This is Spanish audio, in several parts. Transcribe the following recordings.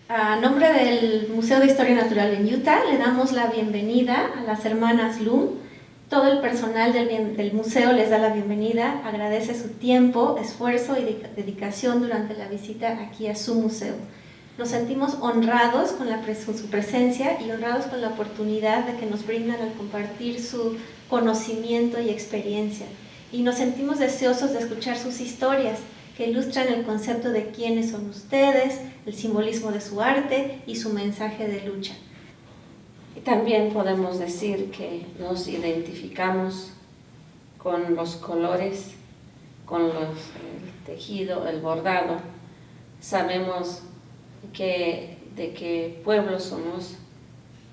A nombre del Museo de Historia Natural en Utah, le damos la bienvenida a las hermanas Lum. Todo el personal del museo les da la bienvenida, agradece su tiempo, esfuerzo y dedicación durante la visita aquí a su museo. Nos sentimos honrados con su presencia y honrados con la oportunidad de que nos brindan al compartir su conocimiento y experiencia. Y nos sentimos deseosos de escuchar sus historias, que ilustran el concepto de quiénes son ustedes, el simbolismo de su arte y su mensaje de lucha. Y también podemos decir que nos identificamos con los colores, con el tejido, el bordado. Sabemos de qué pueblo somos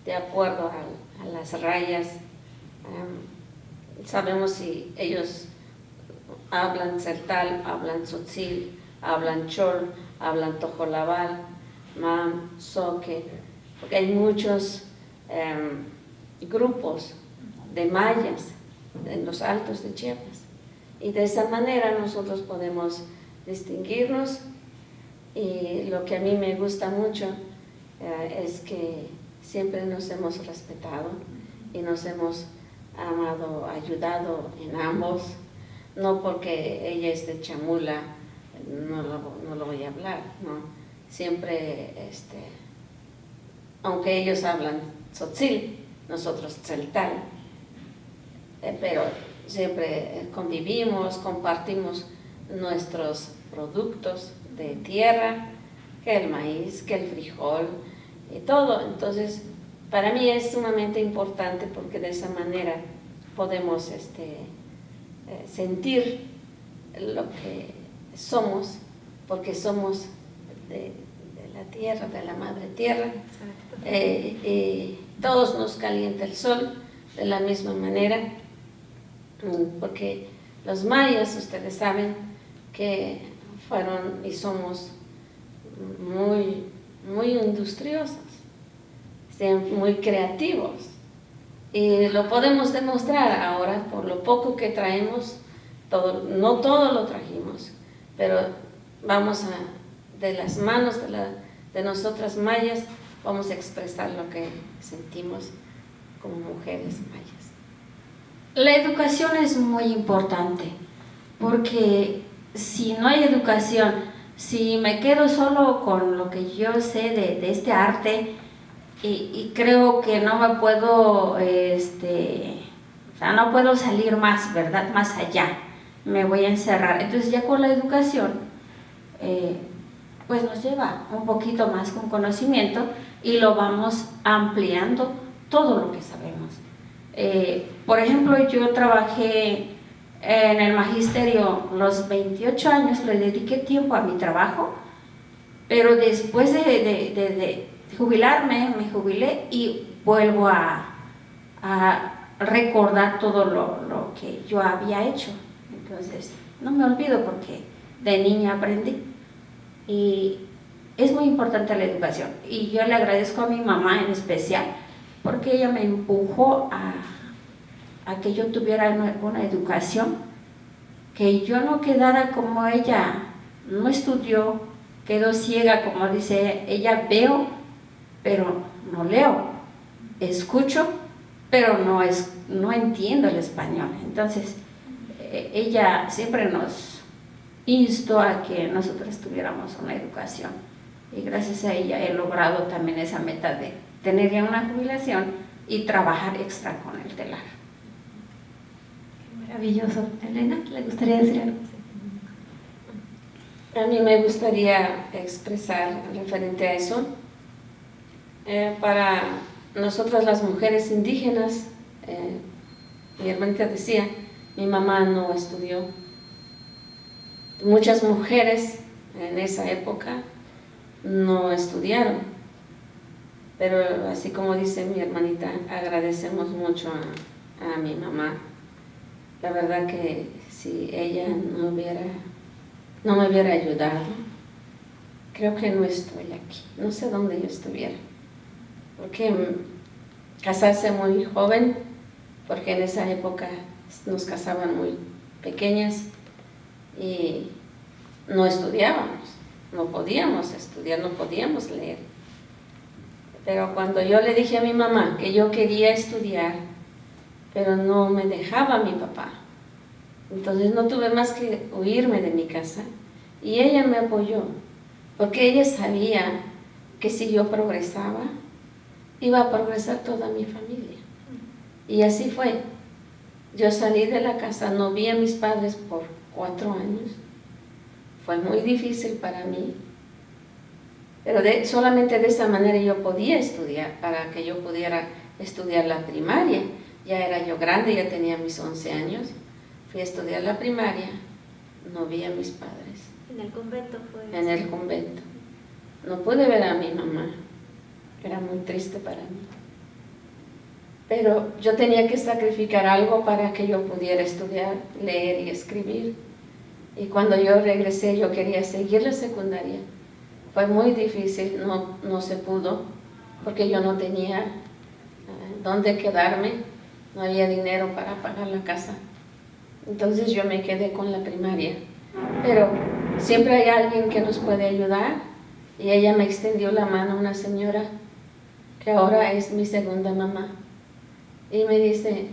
de acuerdo a las rayas. Sabemos si ellos hablan Tzeltal, hablan Tzotzil, hablan Chol, hablan Tojolabal, Mam, Zoque, porque hay muchos grupos de mayas en los altos de Chiapas. Y de esa manera nosotros podemos distinguirnos. Y lo que a mí me gusta mucho es que siempre nos hemos respetado y nos hemos amado, ayudado en ambos. No porque ella es de Chamula, no lo voy a hablar, ¿no? Siempre, aunque ellos hablan Tzotzil, nosotros Tzeltal, pero siempre convivimos, compartimos nuestros productos de tierra, que el maíz, que el frijol, y todo. Entonces, para mí es sumamente importante porque de esa manera podemos sentir lo que somos, porque somos de la tierra, de la madre tierra. Y todos nos calienta el sol de la misma manera, porque los mayas, ustedes saben que fueron y somos muy industriosos, muy creativos. Y lo podemos demostrar ahora por lo poco que traemos, no todo lo trajimos, pero vamos de las manos de nosotras mayas, vamos a expresar lo que sentimos como mujeres mayas. La educación es muy importante, porque si no hay educación, si me quedo solo con lo que yo sé de este arte, y creo que no me puedo, no puedo salir más, ¿verdad? Más allá, me voy a encerrar. Entonces ya con la educación, pues nos lleva un poquito más con conocimiento y lo vamos ampliando todo lo que sabemos. Por ejemplo, yo trabajé en el magisterio los 28 años, le dediqué tiempo a mi trabajo, pero después de jubilarme, me jubilé y vuelvo a recordar todo lo que yo había hecho. Entonces, no me olvido porque de niña aprendí. Y es muy importante la educación. Y yo le agradezco a mi mamá en especial, porque ella me empujó a que yo tuviera una educación, que yo no quedara como ella, no estudió, quedó ciega, como dice ella, veo, pero no leo, escucho, pero no entiendo el español. Entonces, ella siempre nos instó a que nosotros tuviéramos una educación, y gracias a ella he logrado también esa meta de tener ya una jubilación y trabajar extra con el telar. Maravilloso. Elena, ¿le gustaría decir algo? A mí me gustaría expresar referente a eso, para nosotras las mujeres indígenas, mi hermanita decía, mi mamá no estudió. Muchas mujeres en esa época no estudiaron, pero así como dice mi hermanita, agradecemos mucho a mi mamá. La verdad que si ella no me hubiera ayudado, creo que no estoy aquí, no sé dónde yo estuviera, porque casarse muy joven, porque en esa época nos casaban muy pequeñas y no estudiábamos, no podíamos estudiar, no podíamos leer. Pero cuando yo le dije a mi mamá que yo quería estudiar, pero no me dejaba mi papá, entonces no tuve más que huirme de mi casa y ella me apoyó, porque ella sabía que si yo progresaba, iba a progresar toda mi familia. Y así fue. Yo salí de la casa, no vi a mis padres por 4 años. Fue muy difícil para mí, pero solamente de esa manera yo podía estudiar, para que yo pudiera estudiar la primaria. Ya era yo grande, ya tenía mis 11 años. Fui a estudiar la primaria, no vi a mis padres. ¿En el convento fue? En el convento. No pude ver a mi mamá, era muy triste para mí. Pero yo tenía que sacrificar algo para que yo pudiera estudiar, leer y escribir. Y cuando yo regresé, yo quería seguir la secundaria. Fue muy difícil, no se pudo, porque yo no tenía dónde quedarme, no había dinero para pagar la casa. Entonces yo me quedé con la primaria. Pero siempre hay alguien que nos puede ayudar, y ella me extendió la mano, una señora que ahora es mi segunda mamá. Y me dice,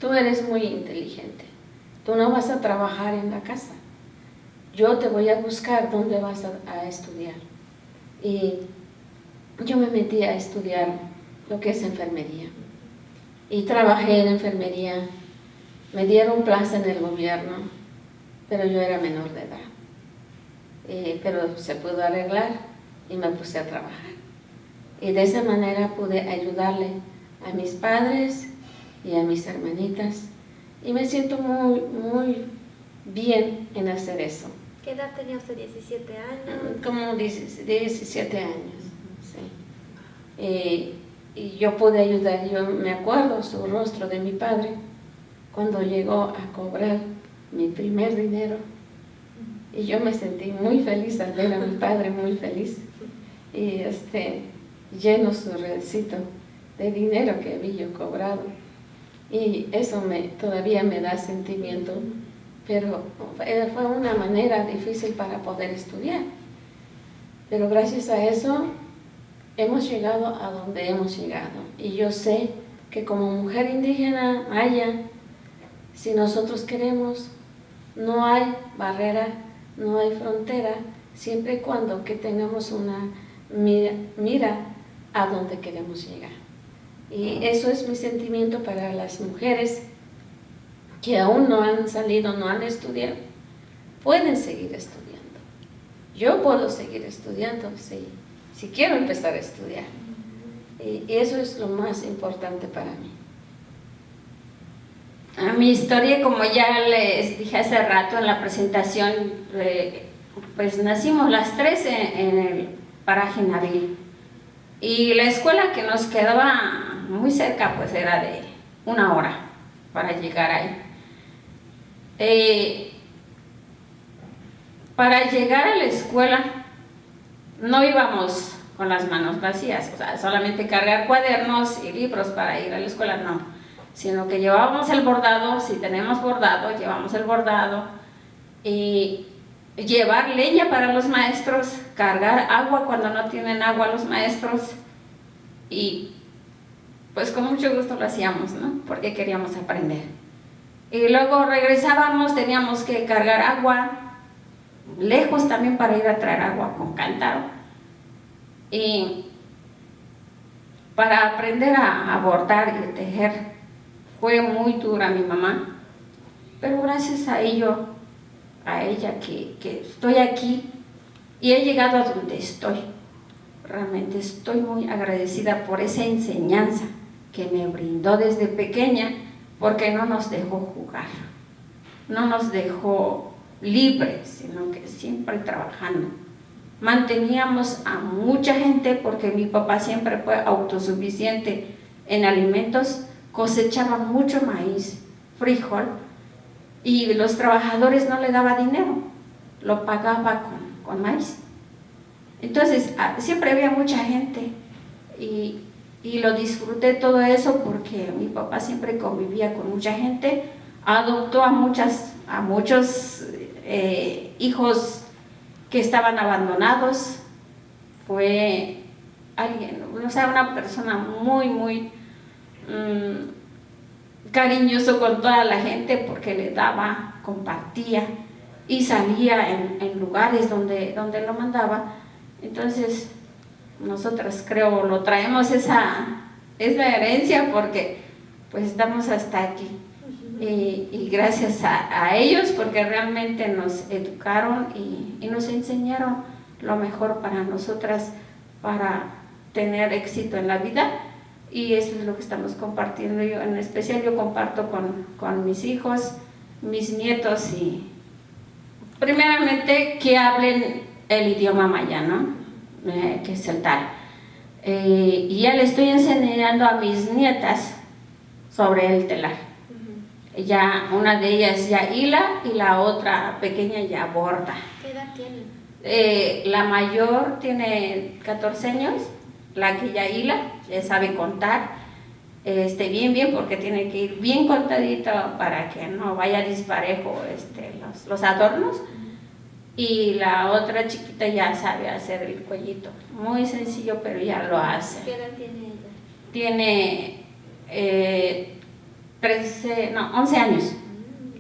tú eres muy inteligente, tú no vas a trabajar en la casa, yo te voy a buscar dónde vas a estudiar. Y yo me metí a estudiar lo que es enfermería. Y trabajé en enfermería, me dieron plaza en el gobierno, pero yo era menor de edad. Pero se pudo arreglar y me puse a trabajar. Y de esa manera pude ayudarle a mis padres y a mis hermanitas. Y me siento muy, muy bien en hacer eso. ¿Qué edad tenía usted? ¿17 años? Como 17 años, sí. Y yo pude ayudar. Yo me acuerdo su rostro de mi padre cuando llegó a cobrar mi primer dinero. Y yo me sentí muy feliz al ver a mi padre, muy feliz. Y lleno su redcito de dinero que había yo cobrado. Y eso todavía me da sentimiento, pero fue una manera difícil para poder estudiar. Pero gracias a eso hemos llegado a donde hemos llegado. Y yo sé que como mujer indígena maya, si nosotros queremos, no hay barrera, no hay frontera, siempre y cuando que tengamos una mira a donde queremos llegar. Y eso es mi sentimiento para las mujeres que aún no han salido, no han estudiado. Pueden seguir estudiando. Yo puedo seguir estudiando si quiero empezar a estudiar. Y eso es lo más importante para mí. A mi historia, como ya les dije hace rato en la presentación, pues nacimos las tres en el paraje Nabil. Y la escuela que nos quedaba muy cerca, pues era de 1 hora para llegar ahí. Para llegar a la escuela no íbamos con las manos vacías, o sea, solamente cargar cuadernos y libros para ir a la escuela, no, sino que llevábamos el bordado, si tenemos bordado, llevamos el bordado, y llevar leña para los maestros, cargar agua cuando no tienen agua los maestros, y pues con mucho gusto lo hacíamos, ¿no? Porque queríamos aprender. Y luego regresábamos, teníamos que cargar agua, lejos también para ir a traer agua con cántaro. Y para aprender a bordar y a tejer fue muy dura mi mamá, pero gracias a ella que estoy aquí y he llegado a donde estoy. Realmente estoy muy agradecida por esa enseñanza que me brindó desde pequeña, porque no nos dejó jugar, no nos dejó libres, sino que siempre trabajando. Manteníamos a mucha gente porque mi papá siempre fue autosuficiente en alimentos, cosechaba mucho maíz, frijol, y los trabajadores no le daba dinero, lo pagaba con maíz. Entonces siempre había mucha gente y lo disfruté todo eso porque mi papá siempre convivía con mucha gente, adoptó a muchos hijos que estaban abandonados, fue alguien, o sea, una persona muy, muy cariñoso con toda la gente, porque le daba, compartía y salía en lugares donde lo mandaba. Entonces, nosotras creo lo traemos esa herencia, porque pues estamos hasta aquí. Y gracias a ellos, porque realmente nos educaron y nos enseñaron lo mejor para nosotras, para tener éxito en la vida. Y eso es lo que estamos compartiendo. Yo, en especial, yo comparto con mis hijos, mis nietos, y primeramente que hablen el idioma maya, ¿no? Que es el tal. Y ya le estoy enseñando a mis nietas sobre el telar. Ya, una de ellas ya hila y la otra pequeña ya borda. ¿Qué edad tienen? La mayor tiene 14 años, la que ya hila, ya sabe contar, bien, porque tiene que ir bien contadito para que no vaya disparejo los adornos. Y la otra chiquita ya sabe hacer el cuellito, muy sencillo, pero ya lo hace. ¿Qué edad tiene ella? Tiene 11 años.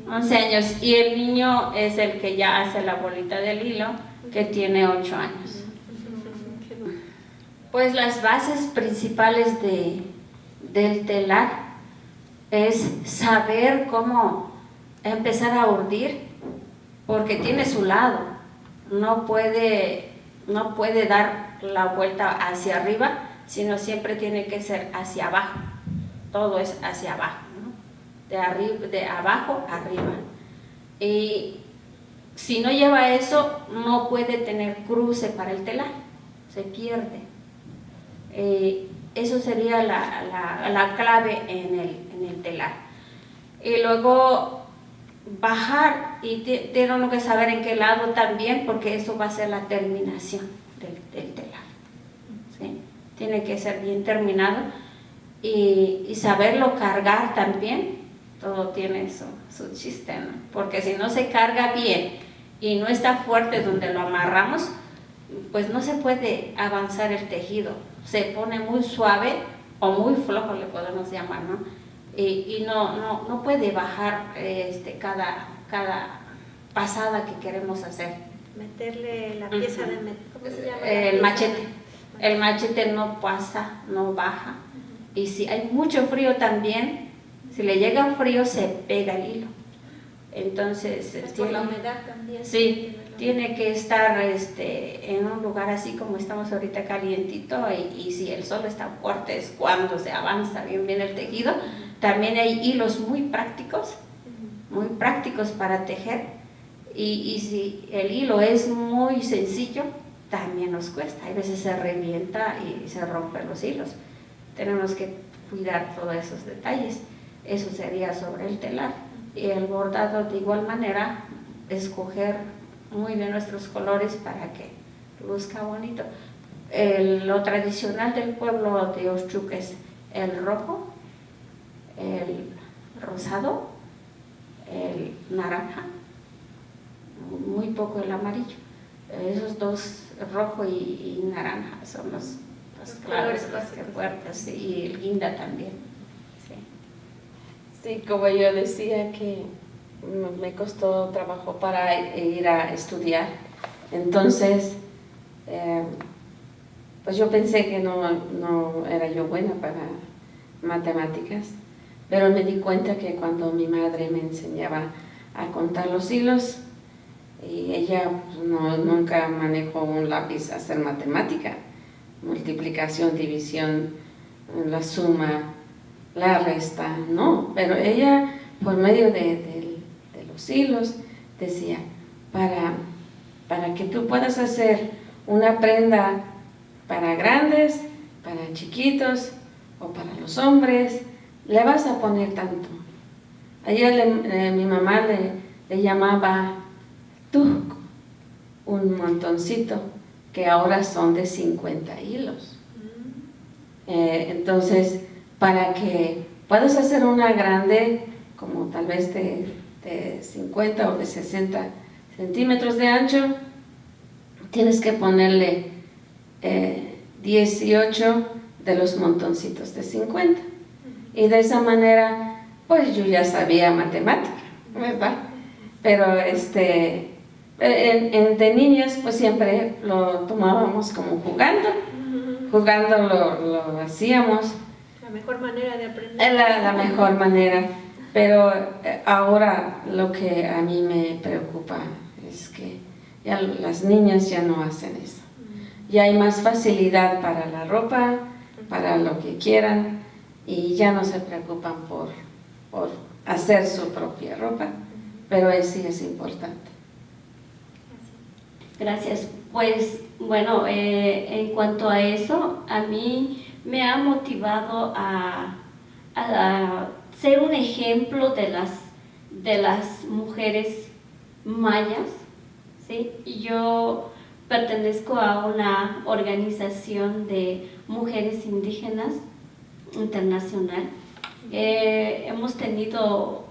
11 años, y el niño es el que ya hace la bolita del hilo, que tiene 8 años. Pues las bases principales del telar es saber cómo empezar a urdir, porque tiene su lado, no puede dar la vuelta hacia arriba, sino siempre tiene que ser hacia abajo, todo es hacia abajo, ¿no? De abajo arriba. Y si no lleva eso, no puede tener cruce para el telar, se pierde. Eso sería la clave en el telar. Y luego bajar, y tienen que saber en qué lado también, porque eso va a ser la terminación del telar, ¿sí? Tiene que ser bien terminado, y saberlo cargar también. Todo tiene su chiste, ¿no? Porque si no se carga bien y no está fuerte donde lo amarramos, pues no se puede avanzar el tejido, se pone muy suave o muy flojo, le podemos llamar, ¿no? Y no puede bajar cada pasada que queremos hacer. Meterle la pieza de ¿cómo se llama? El machete. El machete no pasa, no baja. Y si hay mucho frío también, si le llega frío, se pega el hilo. Entonces, por la humedad también. Sí, tiene que estar en un lugar así como estamos ahorita, calientito, y si el sol está fuerte es cuando se avanza bien el tejido. También hay hilos muy prácticos para tejer, y si el hilo es muy sencillo, también nos cuesta. Hay veces se revienta y se rompen los hilos. Tenemos que cuidar todos esos detalles. Eso sería sobre el telar. Y el bordado, de igual manera, escoger muy bien nuestros colores para que luzca bonito. Lo tradicional del pueblo de Oshchuk es el rojo, el rosado, el naranja, muy poco el amarillo. Esos dos, rojo y naranja, son los claves, los que fuertes, y el guinda también. Sí, como yo decía, que me costó trabajo para ir a estudiar. Entonces, pues yo pensé que no era yo buena para matemáticas, pero me di cuenta que cuando mi madre me enseñaba a contar los hilos, y ella nunca manejó un lápiz a hacer matemática, multiplicación, división, la suma, la resta, no, pero ella por medio de los hilos decía, para que tú puedas hacer una prenda para grandes, para chiquitos o para los hombres, le vas a poner tanto. Ayer mi mamá le llamaba tuc, un montoncito, que ahora son de 50 hilos. Entonces, para que puedas hacer una grande, como tal vez de 50 o de 60 centímetros de ancho, tienes que ponerle 18 de los montoncitos de 50. Y de esa manera, pues yo ya sabía matemática, ¿verdad? Pero de niños, pues siempre lo tomábamos como jugando. Jugando lo hacíamos. La mejor manera de aprender. La mejor manera. Pero ahora lo que a mí me preocupa es que ya las niñas ya no hacen eso. Ya hay más facilidad para la ropa, para lo que quieran, y ya no se preocupan por hacer su propia ropa, pero sí es importante. Gracias. Pues bueno, en cuanto a eso, a mí me ha motivado a ser un ejemplo de las mujeres mayas, ¿sí? Yo pertenezco a una organización de mujeres indígenas internacional. Hemos tenido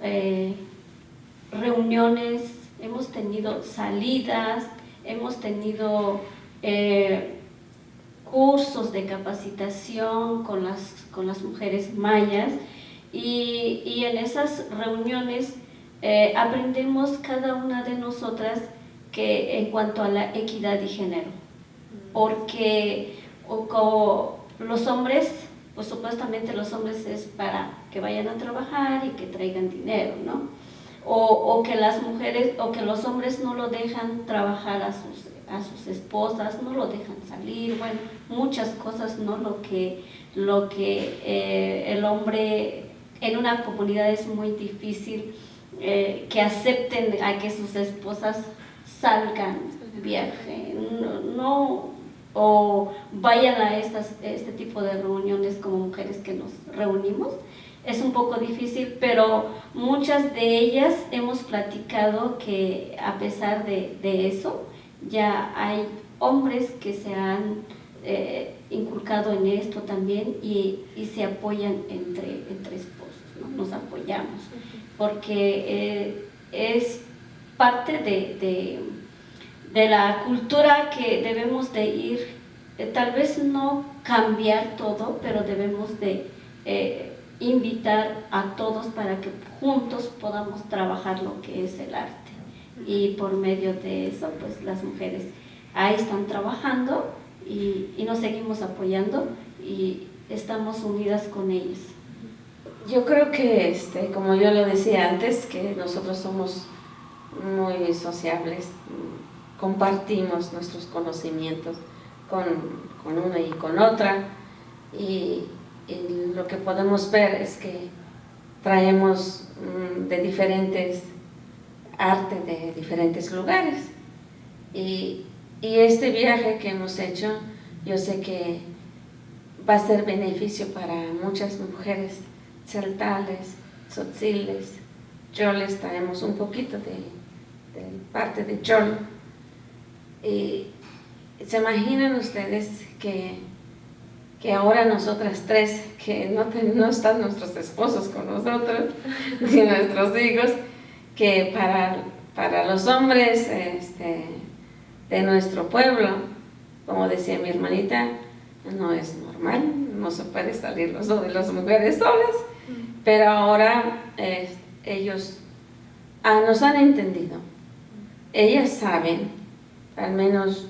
reuniones, hemos tenido salidas, hemos tenido cursos de capacitación con las mujeres mayas, y en esas reuniones aprendemos cada una de nosotras que en cuanto a la equidad de género, porque los hombres, pues supuestamente los hombres es para que vayan a trabajar y que traigan dinero, ¿no? O que las mujeres, o que los hombres no lo dejan trabajar a sus esposas, no lo dejan salir, bueno, muchas cosas, ¿no? Lo que el hombre en una comunidad es muy difícil que acepten a que sus esposas salgan, viajen, no, o vayan a este tipo de reuniones como mujeres que nos reunimos. Es un poco difícil, pero muchas de ellas hemos platicado que a pesar de eso, ya hay hombres que se han inculcado en esto también, y se apoyan entre esposos, ¿no? Nos apoyamos, porque es parte de la cultura que debemos de ir, tal vez no cambiar todo, pero debemos de invitar a todos para que juntos podamos trabajar lo que es el arte, y por medio de eso pues las mujeres ahí están trabajando, y nos seguimos apoyando y estamos unidas con ellas. Yo creo que, como yo lo decía antes, que nosotros somos muy sociables, compartimos nuestros conocimientos con una y con otra, y lo que podemos ver es que traemos de diferentes arte de diferentes lugares, y este viaje que hemos hecho, yo sé que va a ser beneficio para muchas mujeres tzeltales, tzotziles, choles. Traemos un poquito de parte de chol, y se imaginan ustedes que ahora nosotras tres, que no están nuestros esposos con nosotros, ni nuestros hijos, que para los hombres de nuestro pueblo, como decía mi hermanita, no es normal, no se puede salir las mujeres solas, pero ahora ellos nos han entendido. Ellas saben, al menos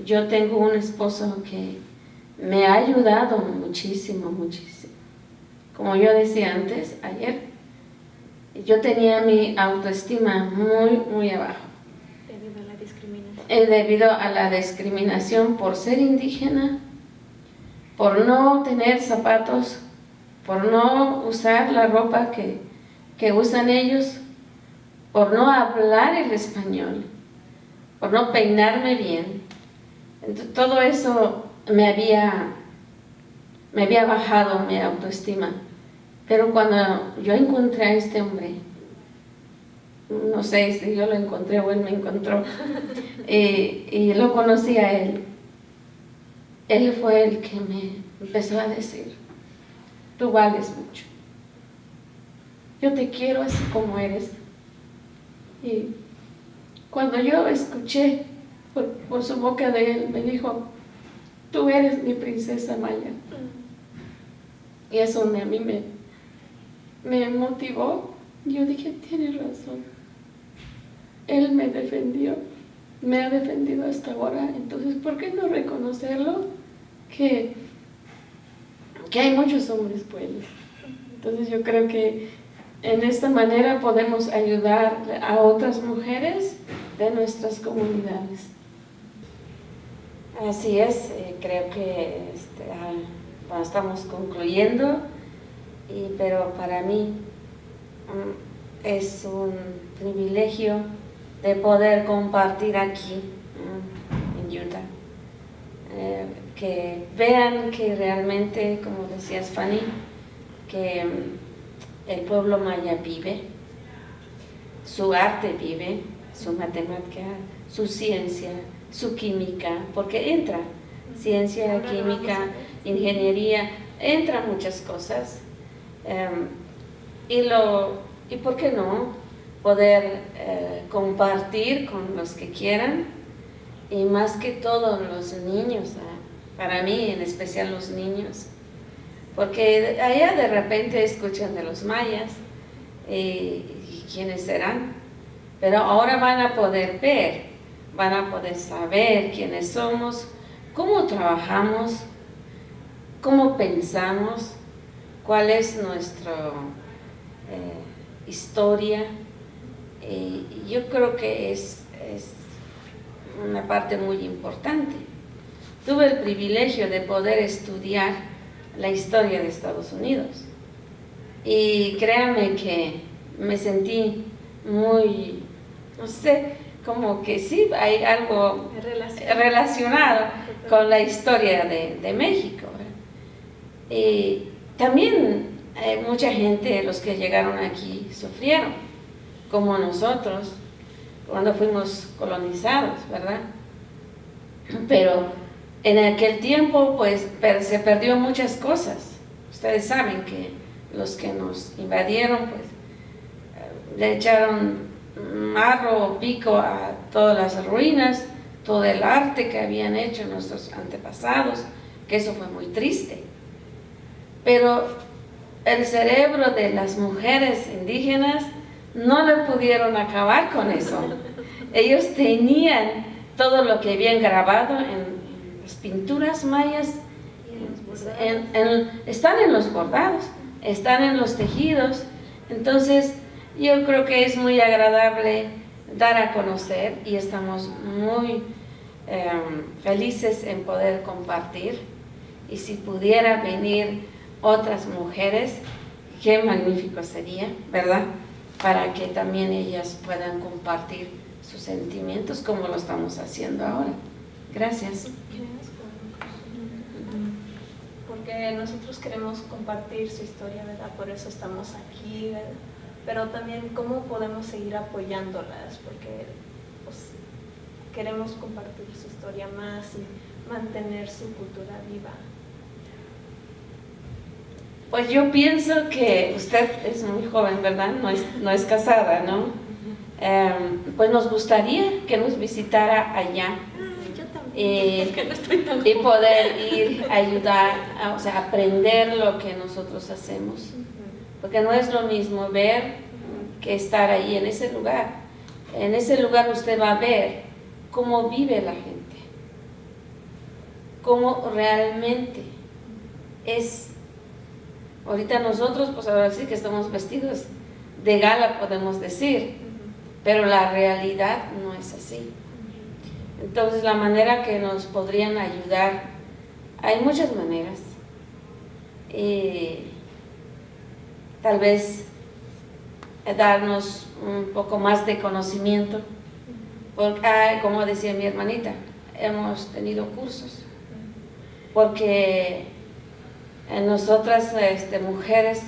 yo tengo un esposo que me ha ayudado muchísimo, muchísimo. Como yo decía antes, ayer, yo tenía mi autoestima muy, muy abajo. Debido a la discriminación. Debido a la discriminación por ser indígena, por no tener zapatos, por no usar la ropa que usan ellos, por no hablar el español, por no peinarme bien. Entonces, todo eso me había bajado mi autoestima. Pero cuando yo encontré a este hombre, no sé si yo lo encontré o él me encontró, y lo conocí a él, él fue el que me empezó a decir: tú vales mucho, yo te quiero así como eres. Y cuando yo escuché por su boca de él, me dijo: tú eres mi princesa Maya. Y eso a mí me motivó. Yo dije, tiene razón. Él me defendió, me ha defendido hasta ahora. Entonces, ¿por qué no reconocerlo? Que hay muchos hombres buenos. Entonces, yo creo que en esta manera podemos ayudar a otras mujeres de nuestras comunidades. Así es, creo que bueno, estamos concluyendo, pero para mí es un privilegio de poder compartir aquí en Utah. Que vean que realmente, como decías Fanny, que el pueblo maya vive, su arte vive, su matemática, su ciencia, su química, porque entra ciencia, química, ingeniería, entran muchas cosas. Y por qué no poder compartir con los que quieran, y más que todo los niños, para mí en especial los niños, porque allá de repente escuchan de los mayas y quiénes serán, pero ahora van a poder ver, van a poder saber quiénes somos, cómo trabajamos, cómo pensamos, cuál es nuestra historia. Yo creo que es una parte muy importante. Tuve el privilegio de poder estudiar la historia de Estados Unidos y créanme que me sentí muy, no sé, como que sí, hay algo relacionado con la historia de México. Y también mucha gente, los que llegaron aquí, sufrieron, como nosotros, cuando fuimos colonizados, ¿verdad? Pero en aquel tiempo, pues, se perdió muchas cosas. Ustedes saben que los que nos invadieron, pues, le echaron marro o pico a todas las ruinas, todo el arte que habían hecho nuestros antepasados, que eso fue muy triste. Pero el cerebro de las mujeres indígenas no le pudieron acabar con eso. Ellos tenían todo lo que habían grabado en las pinturas mayas, están en los bordados, están en los tejidos. Entonces yo creo que es muy agradable dar a conocer y estamos muy felices en poder compartir. Y si pudiera venir otras mujeres, qué magnífico sería, ¿verdad? Para que también ellas puedan compartir sus sentimientos como lo estamos haciendo ahora. Gracias. Porque nosotros queremos compartir su historia, ¿verdad? Por eso estamos aquí, ¿verdad? Pero también cómo podemos seguir apoyándolas, porque pues, queremos compartir su historia más y mantener su cultura viva. Pues yo pienso que usted es muy joven, ¿verdad? No es casada, ¿no? Pues nos gustaría que nos visitara allá. Yo también, porque no estoy tan y poder ir a ayudar, o sea, aprender lo que nosotros hacemos. Porque no es lo mismo ver que estar ahí en ese lugar. En ese lugar usted va a ver cómo vive la gente, cómo realmente es. Ahorita nosotros, pues ahora sí que estamos vestidos de gala, podemos decir, pero la realidad no es así. Entonces, la manera que nos podrían ayudar, hay muchas maneras. Tal vez darnos un poco más de conocimiento, porque, como decía mi hermanita, hemos tenido cursos, porque nosotras mujeres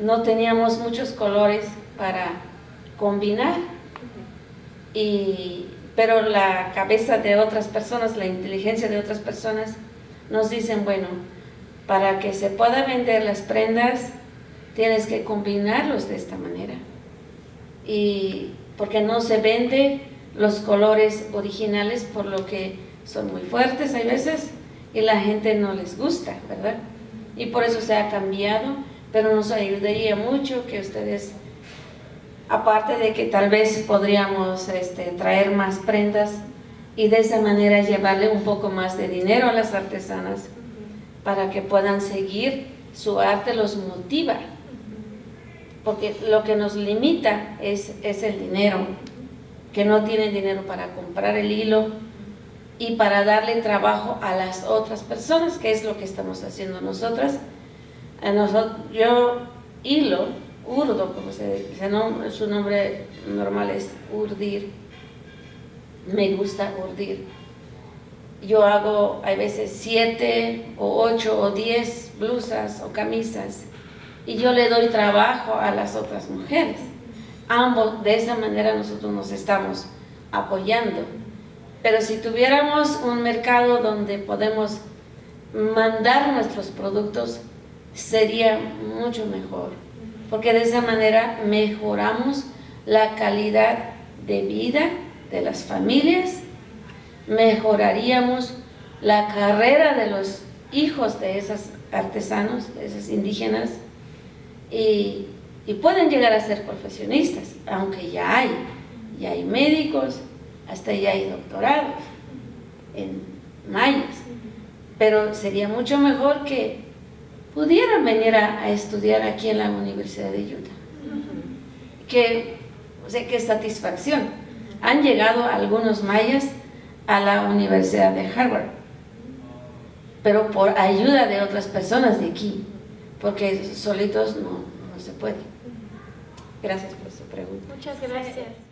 no teníamos muchos colores para combinar, pero la cabeza de otras personas, la inteligencia de otras personas nos dicen, bueno, para que se pueda vender las prendas tienes que combinarlos de esta manera, y porque no se vende los colores originales por lo que son muy fuertes hay veces y la gente no les gusta, ¿verdad? Y por eso se ha cambiado, pero nos ayudaría mucho que ustedes, aparte de que tal vez podríamos traer más prendas y de esa manera llevarle un poco más de dinero a las artesanas para que puedan seguir su arte, los motiva, porque lo que nos limita es el dinero, que no tienen dinero para comprar el hilo y para darle trabajo a las otras personas, que es lo que estamos haciendo nosotras. Yo hilo, urdo, como su nombre normal es urdir, me gusta urdir. Yo hago, hay veces 7 o 8 o 10 blusas o camisas y yo le doy trabajo a las otras mujeres. Ambos, de esa manera nosotros nos estamos apoyando. Pero si tuviéramos un mercado donde podemos mandar nuestros productos, sería mucho mejor, porque de esa manera mejoramos la calidad de vida de las familias, mejoraríamos la carrera de los hijos de esos artesanos, de esos indígenas, y pueden llegar a ser profesionistas, aunque ya hay médicos, hasta ya hay doctorados en mayas, pero sería mucho mejor que pudieran venir a estudiar aquí en la Universidad de Utah. Qué satisfacción. Han llegado algunos mayas a la Universidad de Harvard, pero por ayuda de otras personas de aquí, porque solitos no se puede. Gracias por su pregunta. Muchas gracias.